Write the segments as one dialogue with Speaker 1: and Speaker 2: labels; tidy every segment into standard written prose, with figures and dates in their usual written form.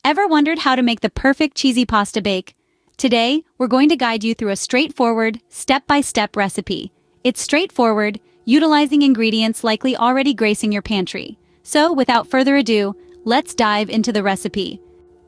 Speaker 1: Ever wondered how to make the perfect cheesy pasta bake? Today, we're going to guide you through a straightforward, step-by-step recipe. It's straightforward, utilizing ingredients likely already gracing your pantry. So, without further ado, let's dive into the recipe.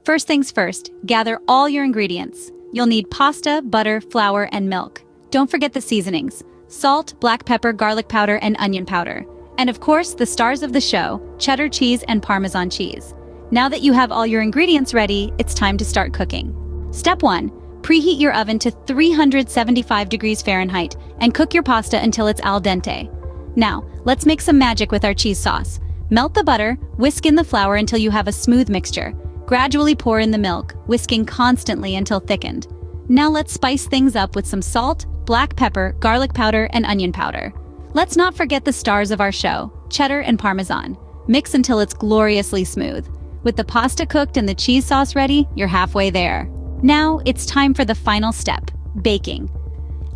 Speaker 1: First things first, gather all your ingredients. You'll need pasta, butter, flour, and milk. Don't forget the seasonings: salt, black pepper, garlic powder, and onion powder. And of course, the stars of the show, cheddar cheese and Parmesan cheese. Now that you have all your ingredients ready, it's time to start cooking. Step 1. Preheat your oven to 375 degrees Fahrenheit and cook your pasta until it's al dente. Now, let's make some magic with our cheese sauce. Melt the butter, whisk in the flour until you have a smooth mixture. Gradually pour in the milk, whisking constantly until thickened. Now let's spice things up with some salt, black pepper, garlic powder, and onion powder. Let's not forget the stars of our show, cheddar and Parmesan. Mix until it's gloriously smooth. With the pasta cooked and the cheese sauce ready, you're halfway there. Now, it's time for the final step, baking.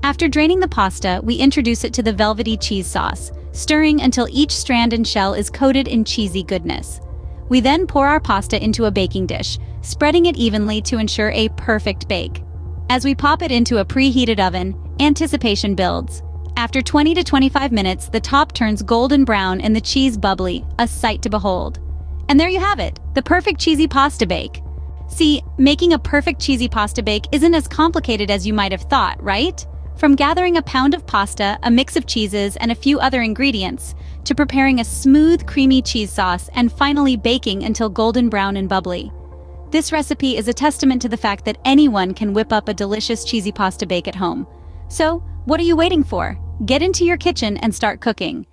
Speaker 1: After draining the pasta, we introduce it to the velvety cheese sauce, stirring until each strand and shell is coated in cheesy goodness. We then pour our pasta into a baking dish, spreading it evenly to ensure a perfect bake. As we pop it into a preheated oven, anticipation builds. After 20 to 25 minutes, the top turns golden brown and the cheese bubbly, a sight to behold. And there you have it, the perfect cheesy pasta bake. See, making a perfect cheesy pasta bake isn't as complicated as you might have thought, right? From gathering a pound of pasta, a mix of cheeses, and a few other ingredients, to preparing a smooth, creamy cheese sauce and finally baking until golden brown and bubbly. This recipe is a testament to the fact that anyone can whip up a delicious cheesy pasta bake at home. So, what are you waiting for? Get into your kitchen and start cooking.